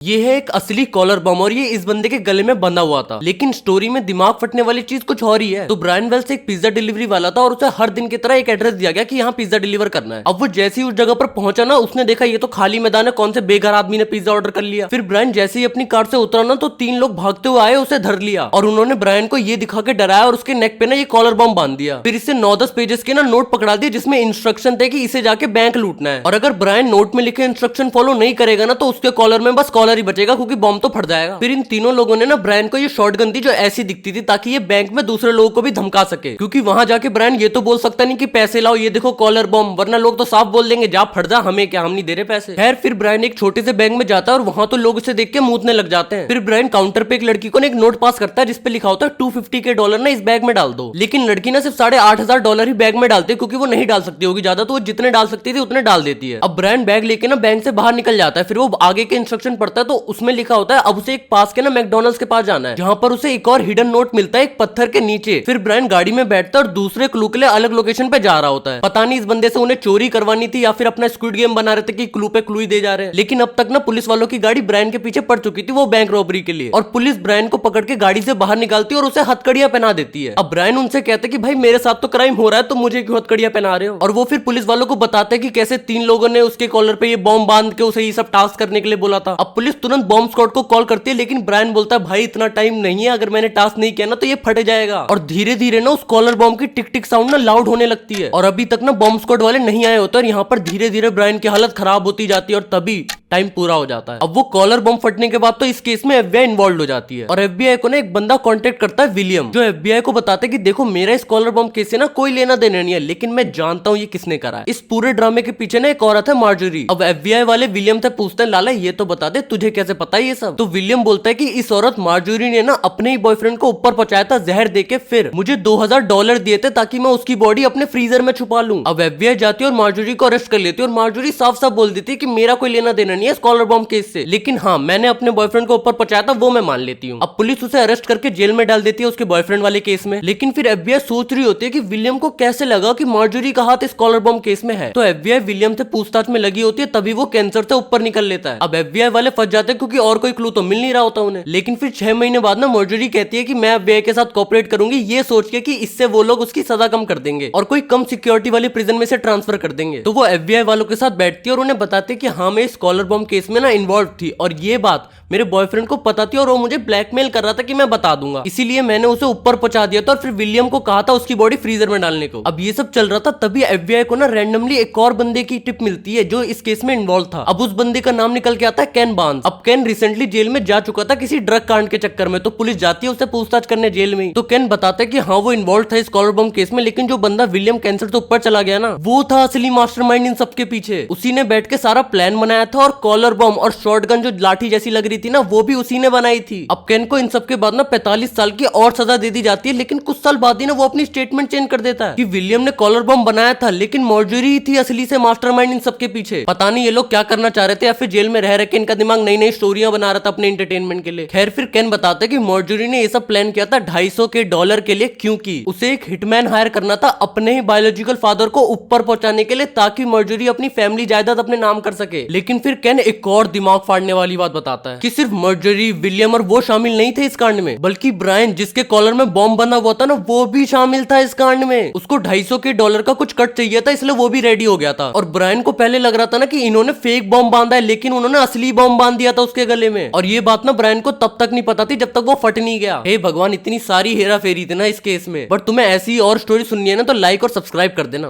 ये है एक असली कॉलर बम और ये इस बंदे के गले में बंधा हुआ था, लेकिन स्टोरी में दिमाग फटने वाली चीज कुछ और ही है। तो ब्रायन वेल्स एक पिज्जा डिलीवरी वाला था और उसे हर दिन की तरह एक एड्रेस दिया गया कि यहाँ पिज्जा डिलीवर करना है। अब वो जैसे ही उस जगह पर पहुंचा ना, उसने देखा ये तो खाली मैदान है, कौन से बेघर आदमी ने पिज्जा ऑर्डर कर लिया। फिर ब्रायन जैसे ही अपनी कार से उतरा ना, तो 3 लोग भागते हुए आए, उसे धर लिया और उन्होंने ब्रायन को ये दिखा के डराया और उसके नेक पे ना ये कॉलर बम बांध दिया। फिर इससे 9-10 पेजेस के ना नोट पकड़ा दिए जिसमें इंस्ट्रक्शन थे कि इसे जाके बैंक लूटना है, और अगर ब्रायन नोट में लिखे इंस्ट्रक्शन फॉलो नहीं करेगा ना, तो उसके कॉलर में बस कॉलर ही बचेगा क्योंकि बम तो फट जाएगा। फिर इन तीनों लोगों ने ना ब्रायन को ये शॉटगन दी जो ऐसी दिखती थी ताकि ये बैंक में दूसरे लोगों को भी धमका सके, क्योंकि वहां जाके ब्रायन ये तो बोल सकता नहीं कि पैसे लाओ, ये देखो कॉलर बम, वरना लोग तो साफ बोल देंगे जा फट जा, हमें क्या, हम नहीं दे रहे पैसे। खैर फिर ब्रायन एक छोटे से बैंक में जाता है और वहां तो लोग उसे देख के मूतने लग जाते हैं। फिर ब्रायन काउंटर पे एक लड़की को एक नोट पास करता है जिसपे लिखा होता है $250 के ना इस बैग में डाल दो, लेकिन लड़की ना सिर्फ $8,500 ही बैग में डालती है क्योंकि वो नहीं डाल सकती होगी ज्यादा, तो वो जितने डाल सकती थी उतने डाल देती है। अब ब्रायन बैग लेके ना बैंक से बाहर निकल जाता है। फिर वो आगे के इंस्ट्रक्शन पढ़ता है तो उसमें लिखा होता है अब उसे एक पास के ना मैकडॉनल्ड्स के पास जाना है, जहां पर उसे एक और हिडन नोट मिलता है एक पत्थर के नीचे। फिर ब्रायन गाड़ी में बैठता है और दूसरे क्लू के लिए अलग लोकेशन पे जा रहा होता है। पता नहीं इस बंदे से उन्हें चोरी करवानी थी या फिर अपना स्क्विड गेम बना रहे थे कि क्लू पे क्लू ही दे जा रहे हैं, लेकिन अब तक ना पुलिस वालों की गाड़ी ब्रायन के पीछे पड़ चुकी थी, वो बैंक रॉबरी के लिए, और पुलिस ब्रायन को पकड़ के गाड़ी से बाहर निकालती है और उसे हथकड़ियां पहना देती है। अब ब्रायन उनसे कहते कि भाई मेरे साथ तो क्राइम हो रहा है, तो मुझे क्यों हथकड़ियां पहना रहे हो, और वो फिर पुलिस वालों को बताते हैं कि कैसे 3 लोगों ने उसके कॉलर पे ये बॉम्ब बांध के उसे ये सब टास्क करने के लिए बोला था। अब पुलिस तुरंत बॉम्ब स्क्वाड को कॉल करती है, लेकिन ब्रायन बोलता है भाई इतना टाइम नहीं है, अगर मैंने टास्क नहीं किया ना तो ये फट जाएगा। और धीरे धीरे ना उस कॉलर बॉम्ब की टिक टिक साउंड ना लाउड होने लगती है, और अभी तक ना बॉम्ब स्क्वाड वाले नहीं आए होते, और यहाँ पर धीरे धीरे ब्रायन की हालत खराब होती जाती है और तभी टाइम पूरा हो जाता है। अब वो कॉलर बम फटने के बाद तो इस केस में एफबीआई इन्वॉल्व हो जाती है, और एफबीआई को ना एक बंदा कांटेक्ट करता है विलियम, जो एफबीआई को बताता है कि देखो मेरा इस कॉलर बम केस से ना कोई लेना देना नहीं है, लेकिन मैं जानता हूँ ये किसने करा है। इस पूरे ड्रामे के पीछे ना एक औरत है मार्जरी। अब एफबीआई वाले विलियम से पूछते हैं लाला ये तो बता दे तुझे कैसे पता है ये सब। तो विलियम बोलता है कि इस औरत मार्जरी ने ना अपने ही बॉयफ्रेंड को ऊपर पहुंचाया था जहर देके, फिर मुझे $2,000 दिए थे ताकि मैं उसकी बॉडी अपने फ्रीजर में छुपा लूं। अब एफबीआई जाती है और मार्जरी को अरेस्ट कर लेती है, और मार्जरी साफ साफ बोल देती है कि मेरा कोई लेना देना नहीं है इस कॉलर बम केस से, लेकिन हाँ मैंने अपने बॉयफ्रेंड को ऊपर पहुंचाया था वो मैं मान लेती हूँ। अब पुलिस उसे अरेस्ट करके जेल में डाल देती है उसके बॉयफ्रेंड वाले केस में, लेकिन फिर एफबीआई सोच रही होती है कि विलियम को कैसे लगा कि मार्जरी का हाथ इस कॉलर बम केस में है। तो एफबीआई विलियम से पूछताछ में लगी होती है, तभी वो कैंसर से ऊपर निकल लेता है। अब एफबीआई वाले फंस जाते हैं क्योंकि और कोई क्लू तो मिल नहीं रहा होता उन्हें, लेकिन फिर 6 महीने बाद ना मार्जरी कहती है कि मैं एफबीआई के साथ कोऑपरेट करूंगी, ये सोच के कि इससे वो लोग उसकी सजा कम कर देंगे और कोई कम सिक्योरिटी वाली प्रिजन में से ट्रांसफर कर देंगे। तो वो एफबीआई वालों के साथ बैठती है और उन्हें बताती है कि हाँ मैं इस कॉलर बम केस में ना इन्वॉल्व थी, और ये बात मेरे बॉयफ्रेंड को पता थी और वो मुझे ब्लैकमेल कर रहा था कि मैं बता दूंगा, इसीलिए मैंने उसे ऊपर पहुंचा दिया था और फिर विलियम को कहा था उसकी बॉडी फ्रीजर में डालने को। अब ये सब चल रहा था, तभी एफबीआई को ना रैंडमली एक और बंदे की टिप मिलती है जो इस केस में इन्वॉल्व था। अब उस बंदे का नाम निकल के आता है केन बार्न्स। अब केन रिसेंटली जेल में जा चुका था किसी ड्रग कांड के चक्कर में, तो पुलिस जाती है उससे पूछताछ करने जेल में। तो केन बताता है कि हाँ वो इन्वॉल्व था इस कॉलर बम केस में, लेकिन जो बंदा विलियम कैंसर से ऊपर चला गया ना, वो था असली मास्टरमाइंड इन सबके पीछे। उसी ने बैठ के सारा प्लान बनाया था, और कॉलर बम और शॉटगन जो लाठी जैसी लग रही थी ना, वो भी उसी ने बनाई थी। अब केन को इन सब के बाद ना 45 साल की और सजा दे दी जाती है, लेकिन कुछ साल बाद ही ना वो अपनी स्टेटमेंट चेंज कर देता है कि विलियम ने कॉलर बम बनाया था, लेकिन मार्जरी थी असली से मास्टरमाइंड इन सबके पीछे। पता नहीं ये लोग क्या करना चाह रहे थे, या फिर जेल में रह के इनका दिमाग नई नई स्टोरियां बना रहा था अपने एंटरटेनमेंट के लिए। खैर फिर केन बताता है कि मार्जरी ने ये सब प्लान किया था $250 के लिए, क्योंकि उसे एक हिटमैन हायर करना था अपने ही बायोलॉजिकल फादर को ऊपर पहुंचाने के लिए, ताकि मार्जरी अपनी फैमिली जायदाद अपने नाम कर सके। लेकिन फिर केन एक और दिमाग फाड़ने वाली बात बताता है कि सिर्फ मार्जरी, विलियम और वो शामिल नहीं थे इस कांड में, बल्कि ब्रायन जिसके कॉलर में बॉम्ब बना हुआ था ना, वो भी शामिल था इस कांड में। उसको $250 का कुछ कट चाहिए था, इसलिए वो भी रेडी हो गया था। और ब्रायन को पहले लग रहा था ना कि इन्होंने फेक बॉम्ब बांधा है, लेकिन उन्होंने असली बॉम्ब बांध दिया था उसके गले में, और ये बात ना ब्रायन को तब तक नहीं पता थी जब तक वो फट नहीं गया। हे भगवान, इतनी सारी हेरा फेरी थी ना इस केस में। बट तुम्हें ऐसी और स्टोरी सुननी है ना तो लाइक और सब्सक्राइब कर देना।